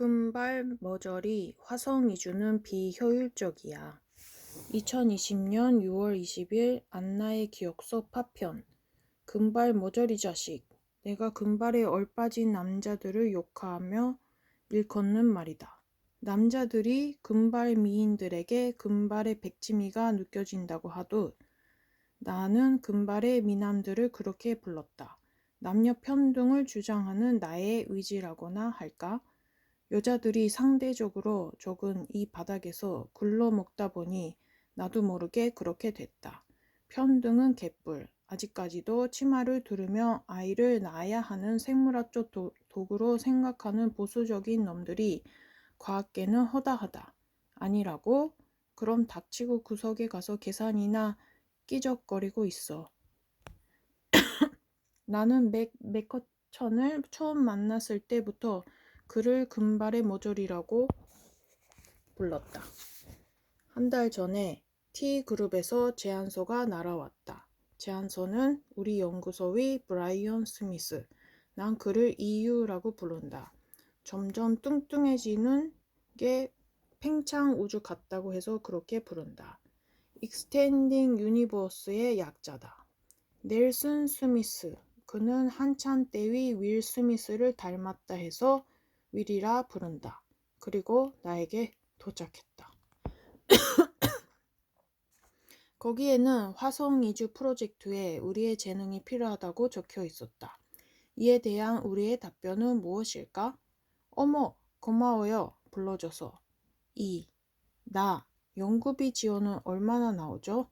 금발 머저리 화성 이주는 비효율적이야. 2020년 6월 20일 안나의 기억서 파편. 금발 머저리 자식. 내가 금발에 얼빠진 남자들을 욕하며 일컫는 말이다. 남자들이 금발 미인들에게 금발의 백지미가 느껴진다고 하도 나는 금발의 미남들을 그렇게 불렀다. 남녀 평등을 주장하는 나의 의지라고나 할까? 여자들이 상대적으로 적은 이 바닥에서 굴러먹다 보니 나도 모르게 그렇게 됐다. 평등은 개뿔. 아직까지도 치마를 두르며 아이를 낳아야 하는 생물학적 도구로 생각하는 보수적인 놈들이 과학계는 허다하다. 아니라고? 그럼 닥치고 구석에 가서 계산이나 끼적거리고 있어. 나는 맥커천을 처음 만났을 때부터 그를 금발의 모조리라고 불렀다. 한 달 전에 T그룹에서 제안서가 날아왔다. 제안서는 우리 연구소의 브라이언 스미스. 난 그를 EU라고 부른다. 점점 뚱뚱해지는 게 팽창 우주 같다고 해서 그렇게 부른다. 익스텐딩 유니버스의 약자다. 넬슨 스미스. 그는 한참 때의 윌 스미스를 닮았다 해서 윌이라 부른다. 그리고 나에게 도착했다. 거기에는 화성 이주 프로젝트에 우리의 재능이 필요하다고 적혀 있었다. 이에 대한 우리의 답변은 무엇일까? 어머, 고마워요. 불러줘서. 나, 연구비 지원은 얼마나 나오죠?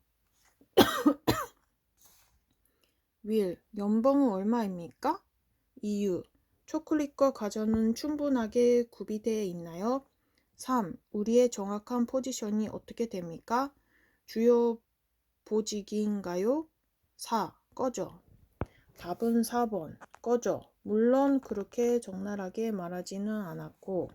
윌, 연봉은 얼마입니까? EU, 초콜릿과 과자는 충분하게 구비되어 있나요? 3. 우리의 정확한 포지션이 어떻게 됩니까? 주요 보직인가요? 4. 꺼져. 답은 4번. 꺼져. 물론 그렇게 적나라하게 말하지는 않았고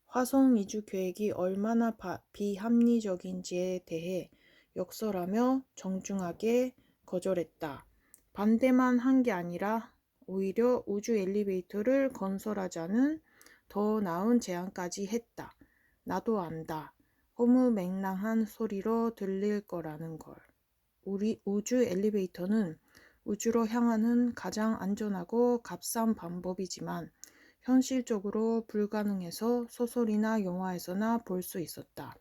화성 이주 계획이 얼마나 비합리적인지에 대해 역설하며 정중하게 거절했다. 반대만 한 게 아니라 오히려 우주 엘리베이터를 건설하자는 더 나은 제안까지 했다. 나도 안다. 허무맹랑한 소리로 들릴 거라는 걸. 우리 우주 엘리베이터는 우주로 향하는 가장 안전하고 값싼 방법이지만 현실적으로 불가능해서 소설이나 영화에서나 볼 수 있었다.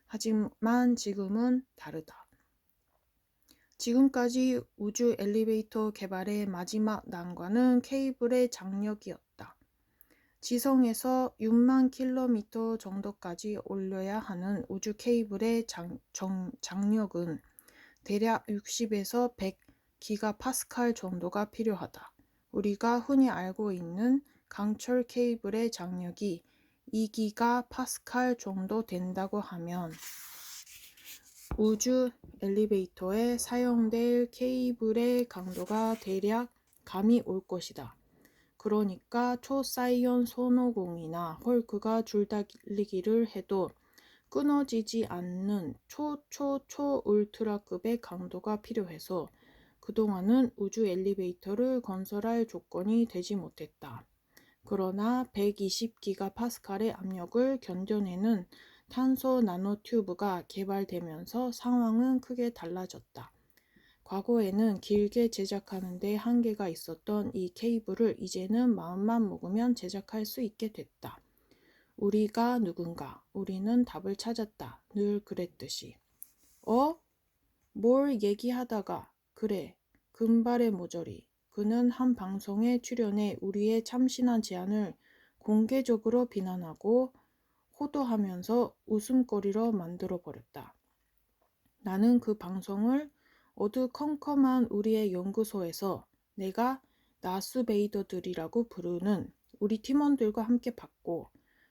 하지만 지금은 다르다. 지금까지 우주 엘리베이터 개발의 마지막 난관은 케이블의 장력이었다. 지성에서 6만 킬로미터 정도까지 올려야 하는 우주 케이블의 장력은 대략 60에서 100 기가파스칼 정도가 필요하다. 우리가 흔히 알고 있는 강철 케이블의 장력이 2기가파스칼 정도 된다고 하면 우주 엘리베이터에 사용될 케이블의 강도가 대략 감이 올 것이다. 그러니까 초사이언 손오공이나 헐크가 줄달리기를 해도 끊어지지 않는 울트라급의 강도가 필요해서 그동안은 우주 엘리베이터를 건설할 조건이 되지 못했다. 그러나 120기가파스칼의 압력을 견뎌내는 탄소 나노튜브가 개발되면서 상황은 크게 달라졌다. 과거에는 길게 제작하는 데 한계가 있었던 이 케이블을 이제는 마음만 먹으면 제작할 수 있게 됐다. 우리가 누군가, 우리는 답을 찾았다. 늘 그랬듯이. 뭘 얘기하다가, 그래, 금발의 모조리. 그는 한 방송에 출연해 우리의 참신한 제안을 공개적으로 비난하고 호도하면서 웃음거리로 만들어버렸다. 나는 그 방송을 어두컴컴한 우리의 연구소에서 내가 나스베이더들이라고 부르는 우리 팀원들과 함께 봤고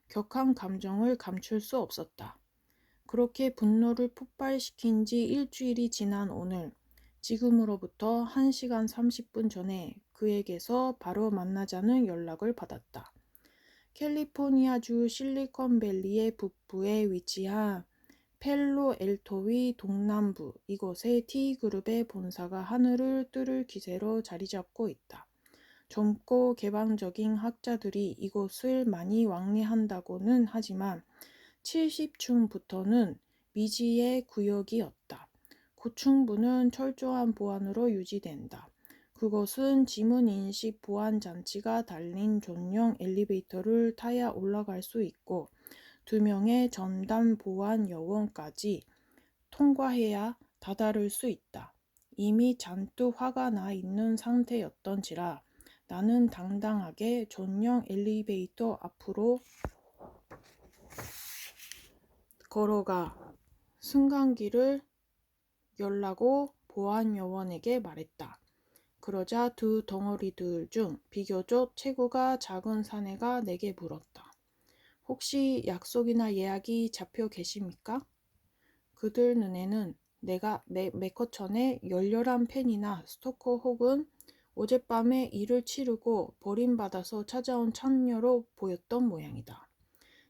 격한 감정을 감출 수 없었다. 그렇게 분노를 폭발시킨 지 일주일이 지난 오늘 지금으로부터 1시간 30분 전에 그에게서 바로 만나자는 연락을 받았다. 캘리포니아주 실리콘밸리의 북부에 위치한 펠로엘토의 동남부 이곳에 T그룹의 본사가 하늘을 뚫을 기세로 자리 잡고 있다. 젊고 개방적인 학자들이 이곳을 많이 왕래한다고는 하지만 70층부터는 미지의 구역이었다. 고층부는 철저한 보안으로 유지된다. 그것은 지문인식 보안 장치가 달린 전용 엘리베이터를 타야 올라갈 수 있고 2명의 전담 보안 요원까지 통과해야 다다를 수 있다. 이미 잔뜩 화가 나 있는 상태였던지라 나는 당당하게 전용 엘리베이터 앞으로 걸어가 승강기를 열라고 보안 요원에게 말했다. 그러자 두 덩어리들 중 비교적 체구가 작은 사내가 내게 물었다. 혹시 약속이나 예약이 잡혀 계십니까? 그들 눈에는 내가 내 매커천의 열렬한 팬이나 스토커 혹은 어젯밤에 일을 치르고 버림받아서 찾아온 창녀로 보였던 모양이다.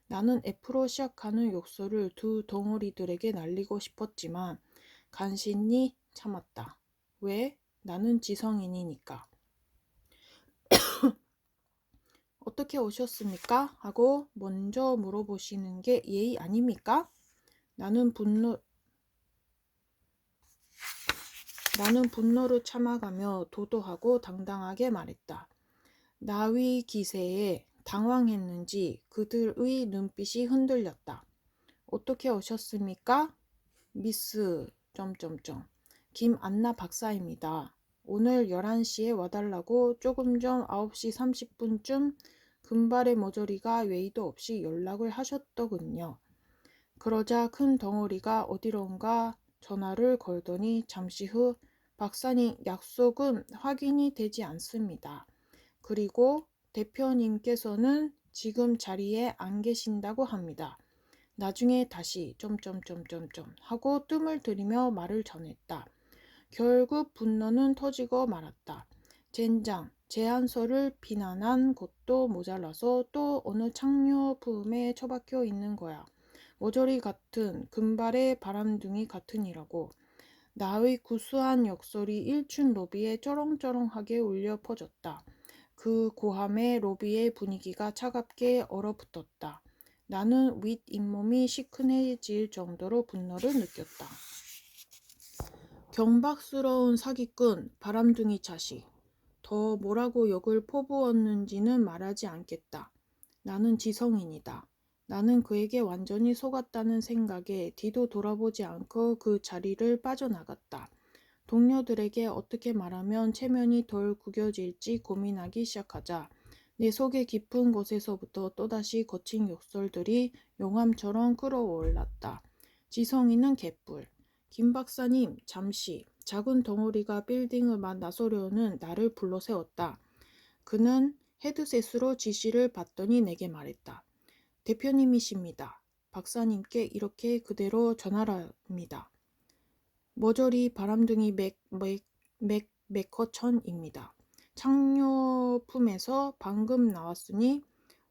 나는 F로 시작하는 욕설을 두 덩어리들에게 날리고 싶었지만 간신히 참았다. 왜? 나는 지성인이니까. 어떻게 오셨습니까? 하고 먼저 물어보시는 게 예의 아닙니까? 나는 분노를 참아가며 도도하고 당당하게 말했다. 나위 기세에 당황했는지 그들의 눈빛이 흔들렸다. 어떻게 오셨습니까? 미스... 김안나 박사입니다. 오늘 11시에 와달라고 조금 전 9시 30분쯤 금발의 머저리가 외의도 없이 연락을 하셨더군요. 그러자 큰 덩어리가 어디론가 전화를 걸더니 잠시 후 박사님 약속은 확인이 되지 않습니다. 그리고 대표님께서는 지금 자리에 안 계신다고 합니다. 나중에 다시 하고 뜸을 들이며 말을 전했다. 결국 분노는 터지고 말았다. 젠장, 제안서를 비난한 것도 모자라서 또 어느 창녀 품에 처박혀 있는 거야. 모조리 같은 금발의 바람둥이 같으니라고. 나의 구수한 역설이 1층 로비에 쩌렁쩌렁하게 울려 퍼졌다. 그 고함에 로비의 분위기가 차갑게 얼어붙었다. 나는 윗 잇몸이 시큰해질 정도로 분노를 느꼈다. 경박스러운 사기꾼, 바람둥이 자식. 더 뭐라고 욕을 퍼부었는지는 말하지 않겠다. 나는 지성인이다. 나는 그에게 완전히 속았다는 생각에 뒤도 돌아보지 않고 그 자리를 빠져나갔다. 동료들에게 어떻게 말하면 체면이 덜 구겨질지 고민하기 시작하자 내 속의 깊은 곳에서부터 또다시 거친 욕설들이 용암처럼 끌어올랐다. 지성이는 개뿔. 김 박사님, 잠시. 작은 덩어리가 빌딩을 나서려는 나를 불러 세웠다. 그는 헤드셋으로 지시를 받더니 내게 말했다. 대표님이십니다. 박사님께 이렇게 그대로 전하랍니다. 머저리 바람둥이 맥커천입니다. 창녀품에서 방금 나왔으니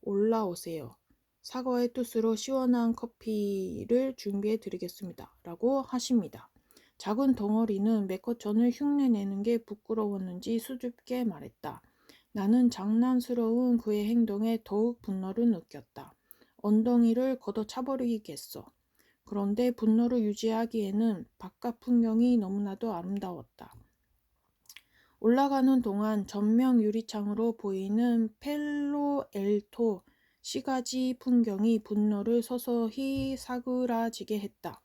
올라오세요. 사과의 뜻으로 시원한 커피를 준비해 드리겠습니다. 라고 하십니다. 작은 덩어리는 맥커천을 흉내내는 게 부끄러웠는지 수줍게 말했다. 나는 장난스러운 그의 행동에 더욱 분노를 느꼈다. 엉덩이를 걷어차버리겠어. 그런데 분노를 유지하기에는 바깥 풍경이 너무나도 아름다웠다. 올라가는 동안 전면 유리창으로 보이는 펠로엘토 시가지 풍경이 분노를 서서히 사그라지게 했다.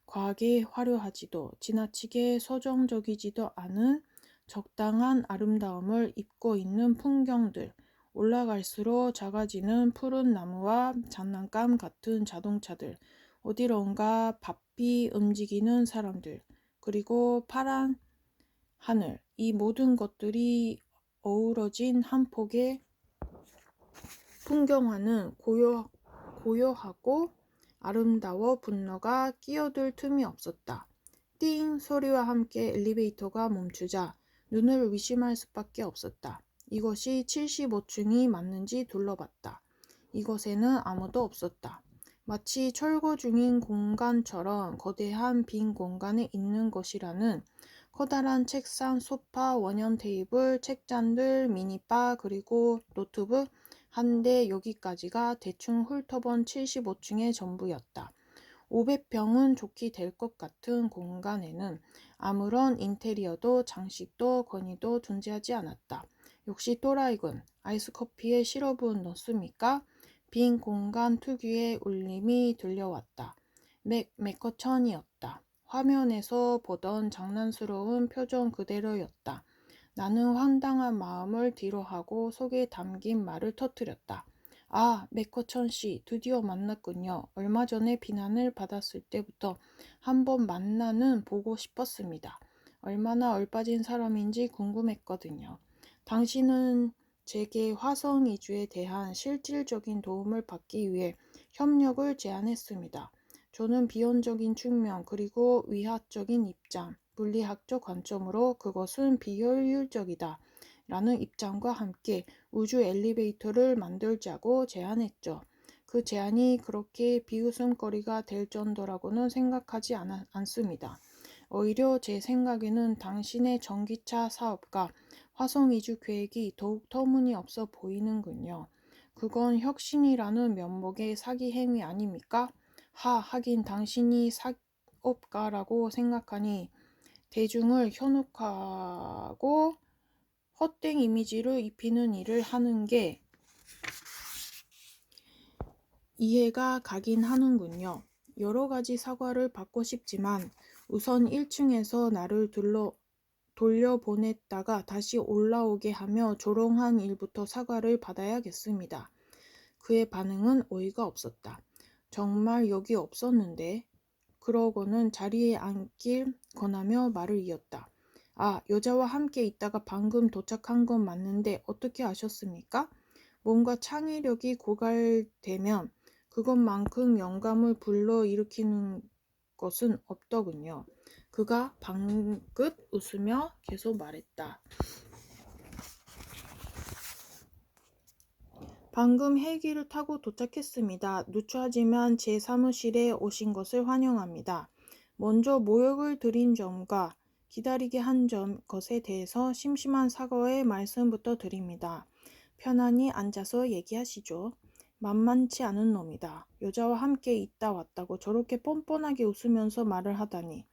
과하게 화려하지도 지나치게 서정적이지도 않은 적당한 아름다움을 입고 있는 풍경들. 올라갈수록 작아지는 푸른 나무와 장난감 같은 자동차들. 어디론가 바삐 움직이는 사람들. 그리고 파란 하늘. 이 모든 것들이 어우러진 한 폭의 풍경화는 고요하고 아름다워 분노가 끼어들 틈이 없었다. 띵 소리와 함께 엘리베이터가 멈추자 눈을 의심할 수밖에 없었다. 이것이 75층이 맞는지 둘러봤다. 이곳에는 아무도 없었다. 마치 철거 중인 공간처럼 거대한 빈 공간에 있는 것이라는 커다란 책상, 소파, 원형 테이블, 책잔들, 미니바, 그리고 노트북 한 대, 여기까지가 대충 훑어본 75층의 전부였다. 500평은 좋게 될 것 같은 공간에는 아무런 인테리어도 장식도 건의도 존재하지 않았다. 역시 또라이군. 아이스커피에 시럽은 넣습니까? 빈 공간 특유의 울림이 들려왔다. 맥커천이었다. 화면에서 보던 장난스러운 표정 그대로였다. 나는 황당한 마음을 뒤로하고 속에 담긴 말을 터뜨렸다. 아, 맥커천 씨, 드디어 만났군요. 얼마 전에 비난을 받았을 때부터 한번 만나는 보고 싶었습니다. 얼마나 얼빠진 사람인지 궁금했거든요. 당신은 제게 화성 이주에 대한 실질적인 도움을 받기 위해 협력을 제안했습니다. 저는 비용적인 측면 그리고 위학적인 입장, 물리학적 관점으로 그것은 비효율적이다 라는 입장과 함께 우주 엘리베이터를 만들자고 제안했죠. 그 제안이 그렇게 비웃음거리가 될 정도라고는 생각하지 않습니다. 오히려 제 생각에는 당신의 전기차 사업과 화성 이주 계획이 더욱 터무니없어 보이는군요. 그건 혁신이라는 면목의 사기 행위 아닙니까? 하긴 당신이 사업가라고 생각하니 대중을 현혹하고 헛된 이미지를 입히는 일을 하는 게 이해가 가긴 하는군요. 여러 가지 사과를 받고 싶지만 우선 1층에서 나를 돌려보냈다가 다시 올라오게 하며 조롱한 일부터 사과를 받아야겠습니다. 그의 반응은 어이가 없었다. 정말 여기 없었는데. 그러고는 자리에 앉길 권하며 말을 이었다. 아, 여자와 함께 있다가 방금 도착한 건 맞는데 어떻게 아셨습니까? 뭔가 창의력이 고갈되면 그것만큼 영감을 불러일으키는 것은 없더군요. 그가 방긋 웃으며 계속 말했다. 방금 헬기를 타고 도착했습니다. 누추하지만 제 사무실에 오신 것을 환영합니다. 먼저 모욕을 드린 점과 기다리게 한 것에 대해서 심심한 사과의 말씀부터 드립니다. 편안히 앉아서 얘기하시죠. 만만치 않은 놈이다. 여자와 함께 있다 왔다고 저렇게 뻔뻔하게 웃으면서 말을 하다니.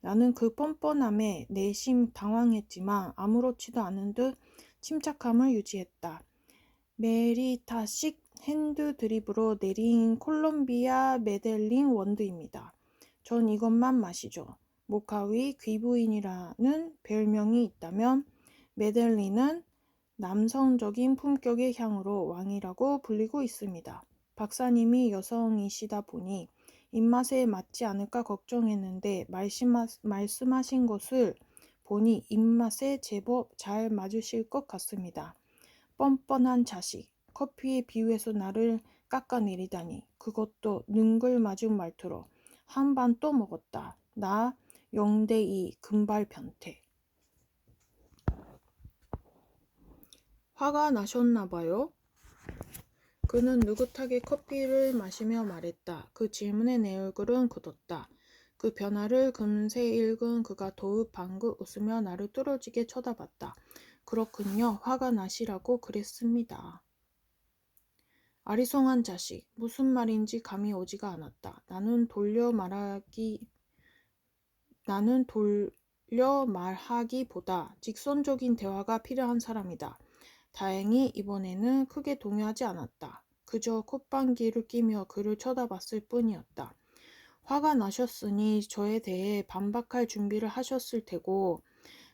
나는 그 뻔뻔함에 내심 당황했지만 아무렇지도 않은 듯 침착함을 유지했다. 메리타식 핸드 드립으로 내린 콜롬비아 메델린 원두입니다. 전 이것만 마시죠. 모카위 귀부인이라는 별명이 있다면 메델린은 남성적인 품격의 향으로 왕이라고 불리고 있습니다. 박사님이 여성이시다 보니 입맛에 맞지 않을까 걱정했는데 말씀하신 것을 보니 입맛에 제법 잘 맞으실 것 같습니다. 뻔뻔한 자식, 커피에 비유해서 나를 깎아내리다니. 그것도 능글맞은 말투로. 한 반 또 먹었다. 나 0대2 금발 변태. 화가 나셨나 봐요. 그는 느긋하게 커피를 마시며 말했다. 그 질문에 내 얼굴은 굳었다. 그 변화를 금세 읽은 그가 더욱 방긋 웃으며 나를 뚫어지게 쳐다봤다. 그렇군요. 화가 나시라고 그랬습니다. 아리송한 자식, 무슨 말인지 감이 오지가 않았다. 나는 돌려 말하기보다 직선적인 대화가 필요한 사람이다. 다행히 이번에는 크게 동요하지 않았다. 그저 콧방귀를 끼며 그를 쳐다봤을 뿐이었다. 화가 나셨으니 저에 대해 반박할 준비를 하셨을 테고,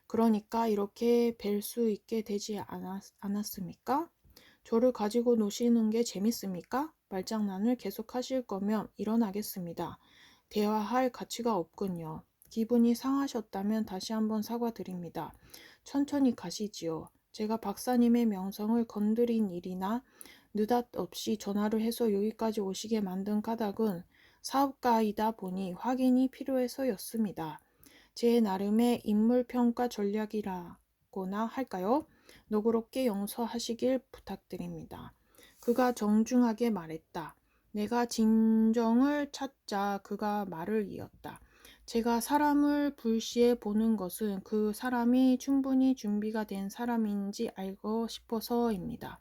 그러니까 이렇게 뵐 수 있게 되지 않았습니까? 저를 가지고 노시는 게 재밌습니까? 말장난을 계속하실 거면 일어나겠습니다. 대화할 가치가 없군요. 기분이 상하셨다면 다시 한번 사과드립니다. 천천히 가시지요. 제가 박사님의 명성을 건드린 일이나 느닷없이 전화를 해서 여기까지 오시게 만든 까닭은 사업가이다 보니 확인이 필요해서였습니다. 제 나름의 인물평가 전략이라거나 할까요? 너그럽게 용서하시길 부탁드립니다. 그가 정중하게 말했다. 내가 진정을 찾자 그가 말을 이었다. 제가 사람을 불시에 보는 것은 그 사람이 충분히 준비가 된 사람인지 알고 싶어서입니다.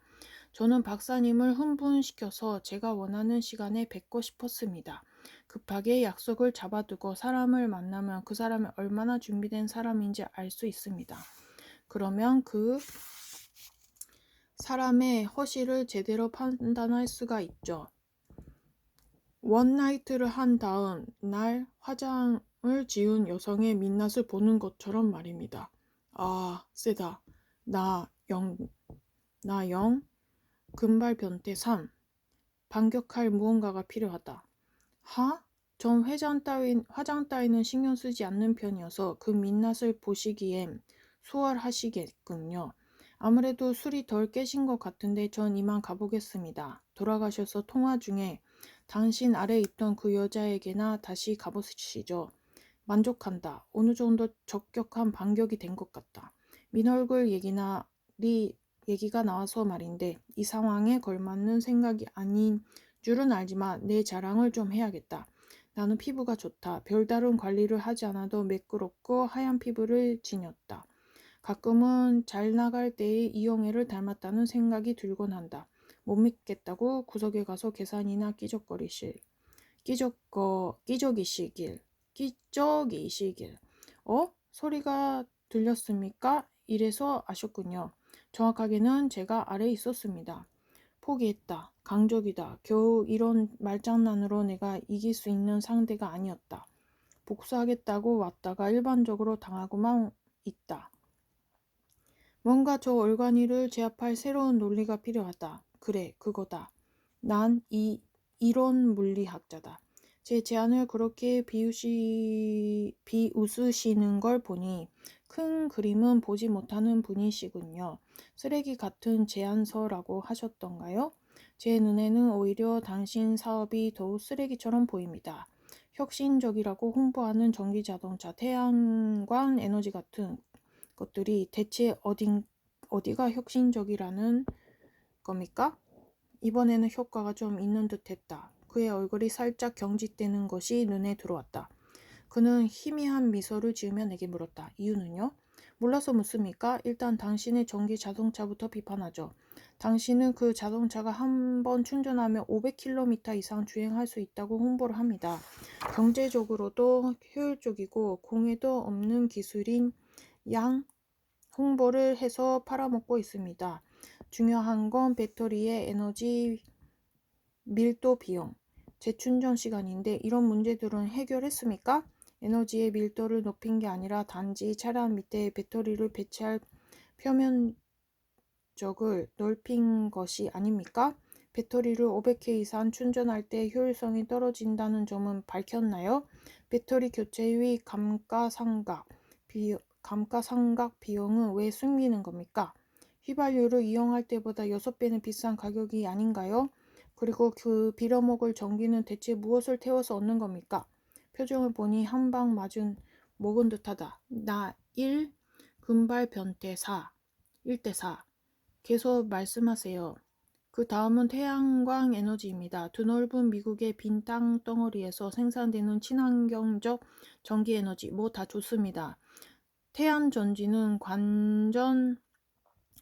저는 박사님을 흥분시켜서 제가 원하는 시간에 뵙고 싶었습니다. 급하게 약속을 잡아두고 사람을 만나면 그 사람이 얼마나 준비된 사람인지 알 수 있습니다. 그러면 그 사람의 허실을 제대로 판단할 수가 있죠. 원나이트를 한 다음 날 화장을 지운 여성의 민낯을 보는 것처럼 말입니다. 아, 세다. 나 영, 금발 변태 3. 반격할 무언가가 필요하다. 하? 전 화장 따위는 신경 쓰지 않는 편이어서 그 민낯을 보시기엔 수월하시겠군요. 아무래도 술이 덜 깨신 것 같은데 전 이만 가보겠습니다. 돌아가셔서 통화 중에 당신 아래 있던 그 여자에게나 다시 가보시죠. 만족한다. 어느 정도 적격한 반격이 된 것 같다. 민얼굴 얘기가 나와서 말인데 이 상황에 걸맞는 생각이 아닌 줄은 알지만 내 자랑을 좀 해야겠다. 나는 피부가 좋다. 별다른 관리를 하지 않아도 매끄럽고 하얀 피부를 지녔다. 가끔은 잘 나갈 때의 이영애를 닮았다는 생각이 들곤 한다. 못 믿겠다고 구석에 가서 계산이나 끼적이시길. 소리가 들렸습니까? 이래서 아셨군요. 정확하게는 제가 아래에 있었습니다. 포기했다. 강적이다. 겨우 이런 말장난으로 내가 이길 수 있는 상대가 아니었다. 복수하겠다고 왔다가 일반적으로 당하고만 있다. 뭔가 저 얼간이를 제압할 새로운 논리가 필요하다. 그래, 그거다. 난 이론 물리학자다. 제 제안을 그렇게 비웃으시는 걸 보니 큰 그림은 보지 못하는 분이시군요. 쓰레기 같은 제안서라고 하셨던가요? 제 눈에는 오히려 당신 사업이 더욱 쓰레기처럼 보입니다. 혁신적이라고 홍보하는 전기자동차, 태양광 에너지 같은 것들이 대체 어디가 혁신적이라는 겁니까? 이번에는 효과가 좀 있는 듯 했다. 그의 얼굴이 살짝 경직되는 것이 눈에 들어왔다. 그는 희미한 미소를 지으며 내게 물었다. 이유는요? 몰라서 묻습니까? 일단 당신의 전기 자동차부터 비판하죠. 당신은 그 자동차가 한 번 충전하면 500km 이상 주행할 수 있다고 홍보를 합니다. 경제적으로도 효율적이고 공해도 없는 기술인 양 홍보를 해서 팔아먹고 있습니다. 중요한 건 배터리의 에너지 밀도 비용, 재충전 시간인데 이런 문제들은 해결했습니까? 에너지의 밀도를 높인 게 아니라 단지 차량 밑에 배터리를 배치할 표면적을 넓힌 것이 아닙니까? 배터리를 500회 이상 충전할 때 효율성이 떨어진다는 점은 밝혔나요? 배터리 교체의 감가상각 비용은 왜 숨기는 겁니까? 휘발유를 이용할 때보다 6배는 비싼 가격이 아닌가요? 그리고 그 빌어먹을 전기는 대체 무엇을 태워서 얻는 겁니까? 표정을 보니 한 방 먹은 듯하다. 나 1, 금발 변태 4, 1대4. 계속 말씀하세요. 그 다음은 태양광 에너지입니다. 드넓은 미국의 빈 땅덩어리에서 생산되는 친환경적 전기 에너지 뭐 다 좋습니다. 태양 전지는 관전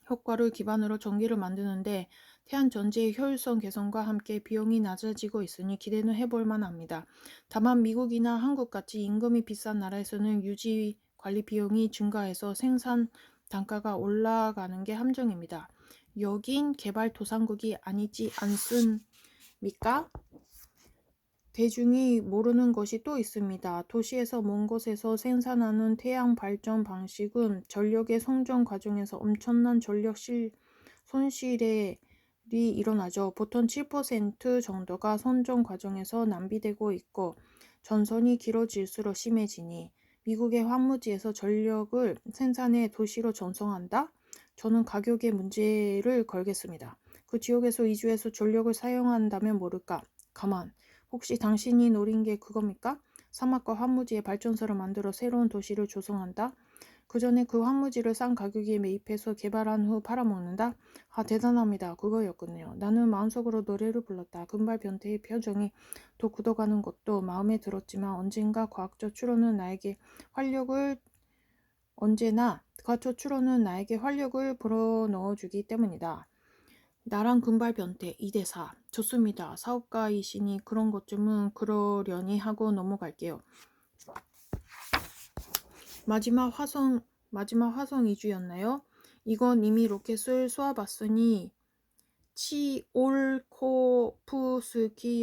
효과를 기반으로 전기를 만드는데 태양 전지의 효율성 개선과 함께 비용이 낮아지고 있으니 기대는 해볼 만합니다. 다만 미국이나 한국같이 임금이 비싼 나라에서는 유지 관리 비용이 증가해서 생산 단가가 올라가는 게 함정입니다. 여긴 개발도상국이 아니지 않습니까? 대중이 모르는 것이 또 있습니다. 도시에서 먼 곳에서 생산하는 태양 발전 방식은 전력의 송전 과정에서 엄청난 전력 손실이 일어나죠. 보통 7% 정도가 선전 과정에서 낭비되고 있고 전선이 길어질수록 심해지니 미국의 황무지에서 전력을 생산해 도시로 전송한다? 저는 가격에 문제를 걸겠습니다. 그 지역에서 이주해서 전력을 사용한다면 모를까? 가만. 혹시 당신이 노린 게 그겁니까? 사막과 황무지에 발전소를 만들어 새로운 도시를 조성한다? 그 전에 그 황무지를 싼 가격에 매입해서 개발한 후 팔아먹는다? 아, 대단합니다. 그거였군요. 나는 마음속으로 노래를 불렀다. 금발 변태의 표정이 더 굳어가는 것도 마음에 들었지만 언젠가 과학적 추론은 나에게 활력을 불어넣어주기 때문이다. 나랑 금발 변태 2대4. 좋습니다. 사업가이시니 그런 것 좀은 그러려니 하고 넘어갈게요. 마지막 화성 2주였나요? 이건 이미 로켓을 쏘아봤으니 치올코프스키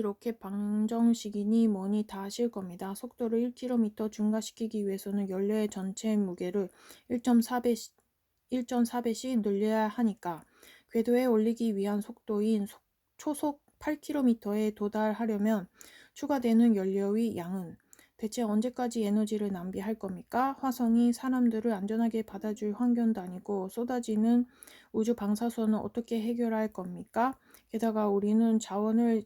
로켓 방정식이니 뭐니 다 아실 겁니다. 속도를 1km 증가시키기 위해서는 연료의 전체 무게를 1.4배씩 늘려야 하니까 궤도에 올리기 위한 속도인 초속 8km에 도달하려면 추가되는 연료의 양은 대체 언제까지 에너지를 낭비할 겁니까? 화성이 사람들을 안전하게 받아줄 환경도 아니고 쏟아지는 우주 방사선은 어떻게 해결할 겁니까? 게다가 우리는 자원을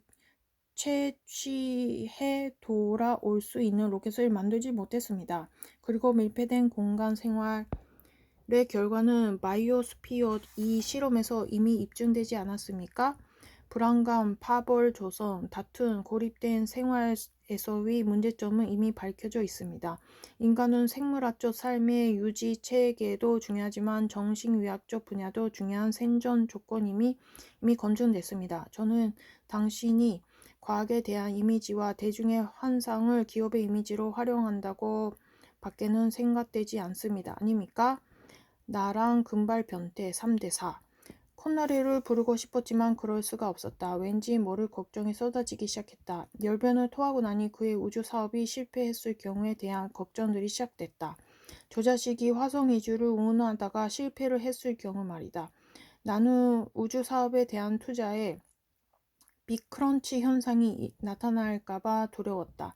채취해 돌아올 수 있는 로켓을 만들지 못했습니다. 그리고 밀폐된 공간 생활의 결과는 바이오스피어 이 실험에서 이미 입증되지 않았습니까? 불안감, 파벌 조성, 다툼, 고립된 생활에서의 문제점은 이미 밝혀져 있습니다. 인간은 생물학적 삶의 유지 체계도 중요하지만 정신의학적 분야도 중요한 생존 조건임이 이미 검증됐습니다. 저는 당신이 과학에 대한 이미지와 대중의 환상을 기업의 이미지로 활용한다고 밖에는 생각되지 않습니다. 아닙니까? 나랑 금발 변태 3대4. 콧노래를 부르고 싶었지만 그럴 수가 없었다. 왠지 모를 걱정이 쏟아지기 시작했다. 열변을 토하고 나니 그의 우주 사업이 실패했을 경우에 대한 걱정들이 시작됐다. 저 자식이 화성 이주를 응원하다가 실패를 했을 경우 말이다. 나는 우주 사업에 대한 투자에 빅크런치 현상이 나타날까봐 두려웠다.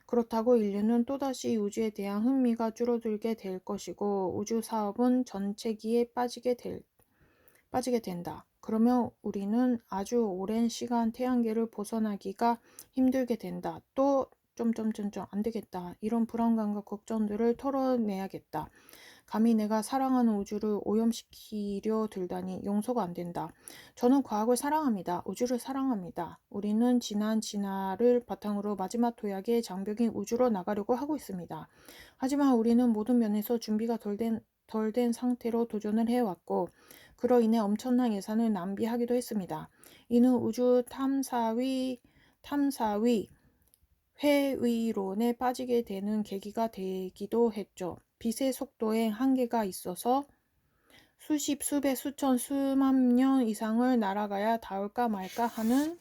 그렇다고 인류는 또다시 우주에 대한 흥미가 줄어들게 될 것이고 우주 사업은 전체기에 빠지게 된다. 그러면 우리는 아주 오랜 시간 태양계를 벗어나기가 힘들게 된다. 또 안 되겠다. 이런 불안감과 걱정들을 털어내야겠다. 감히 내가 사랑하는 우주를 오염시키려 들다니 용서가 안 된다. 저는 과학을 사랑합니다. 우주를 사랑합니다. 우리는 지난 진화를 바탕으로 마지막 도약의 장벽인 우주로 나가려고 하고 있습니다. 하지만 우리는 모든 면에서 준비가 덜 된 상태로 도전을 해왔고 그로 인해 엄청난 예산을 낭비하기도 했습니다. 이는 우주 탐사위 회의론에 빠지게 되는 계기가 되기도 했죠. 빛의 속도에 한계가 있어서 수십, 수백, 수천, 수만 년 이상을 날아가야 닿을까 말까 하는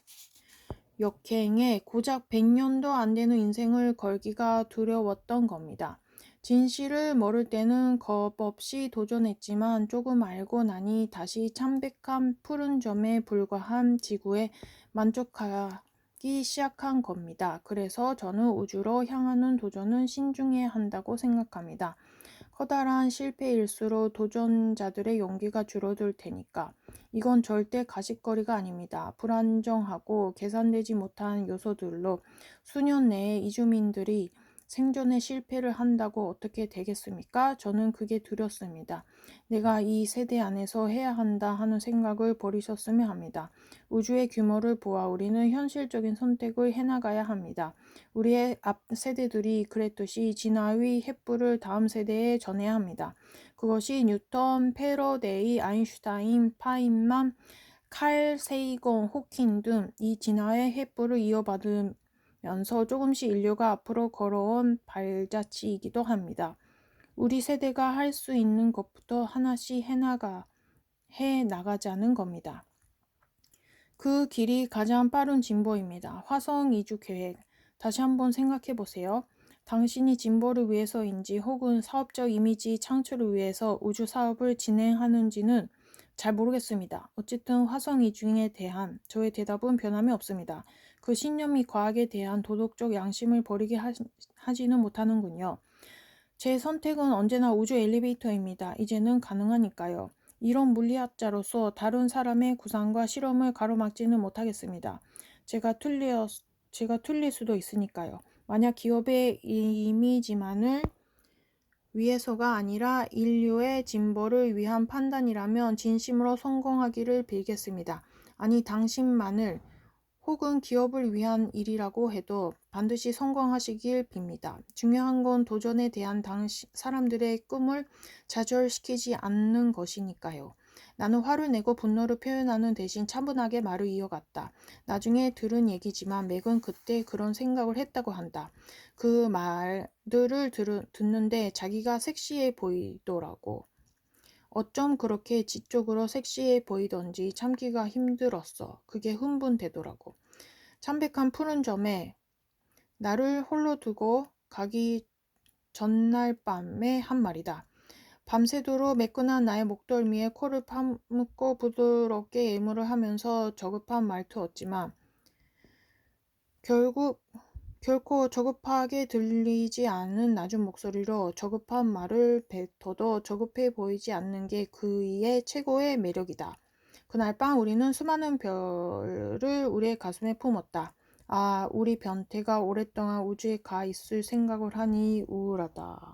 역행에 고작 100년도 안 되는 인생을 걸기가 두려웠던 겁니다. 진실을 모를 때는 겁 없이 도전했지만 조금 알고 나니 다시 참백한 푸른 점에 불과한 지구에 만족하기 시작한 겁니다. 그래서 저는 우주로 향하는 도전은 신중해야 한다고 생각합니다. 커다란 실패일수록 도전자들의 용기가 줄어들 테니까. 이건 절대 가십거리가 아닙니다. 불안정하고 계산되지 못한 요소들로 수년 내에 이주민들이 생존에 실패를 한다고 어떻게 되겠습니까? 저는 그게 두렵습니다. 내가 이 세대 안에서 해야 한다 하는 생각을 버리셨으면 합니다. 우주의 규모를 보아 우리는 현실적인 선택을 해나가야 합니다. 우리의 앞 세대들이 그랬듯이 진화의 횃불을 다음 세대에 전해야 합니다. 그것이 뉴턴, 패러데이, 아인슈타인, 파인만, 칼 세이건, 호킹 등 이 진화의 횃불을 이어받으면서 조금씩 인류가 앞으로 걸어온 발자취이기도 합니다. 우리 세대가 할 수 있는 것부터 하나씩 해 나가자는 겁니다. 그 길이 가장 빠른 진보입니다. 화성 이주 계획. 다시 한번 생각해 보세요. 당신이 진보를 위해서인지 혹은 사업적 이미지 창출을 위해서 우주 사업을 진행하는지는 잘 모르겠습니다. 어쨌든 화성 이주에 대한 저의 대답은 변함이 없습니다. 그 신념이 과학에 대한 도덕적 양심을 버리게 하지는 못하는군요. 제 선택은 언제나 우주 엘리베이터입니다. 이제는 가능하니까요. 이런 물리학자로서 다른 사람의 구상과 실험을 가로막지는 못하겠습니다. 제가 틀릴 수도 있으니까요. 만약 기업의 이미지만을 위해서가 아니라 인류의 진보를 위한 판단이라면 진심으로 성공하기를 빌겠습니다. 아니, 당신만을 혹은 기업을 위한 일이라고 해도 반드시 성공하시길 빕니다. 중요한 건 도전에 대한 사람들의 꿈을 좌절시키지 않는 것이니까요. 나는 화를 내고 분노를 표현하는 대신 차분하게 말을 이어갔다. 나중에 들은 얘기지만 맥은 그때 그런 생각을 했다고 한다. 그 말들을 듣는데 자기가 섹시해 보이더라고. 어쩜 그렇게 지적으로 섹시해 보이던지 참기가 힘들었어. 그게 흥분되더라고. 창백한 푸른 점에 나를 홀로 두고 가기 전날 밤에 한 말이다. 밤새도록 매끈한 나의 목덜미에 코를 파묻고 부드럽게 예물을 하면서 저급한 말투였지만 결코 저급하게 들리지 않은 낮은 목소리로 저급한 말을 뱉어도 저급해 보이지 않는 게 그의 최고의 매력이다. 그날 밤 우리는 수많은 별을 우리의 가슴에 품었다. 아, 우리 변태가 오랫동안 우주에 가 있을 생각을 하니 우울하다.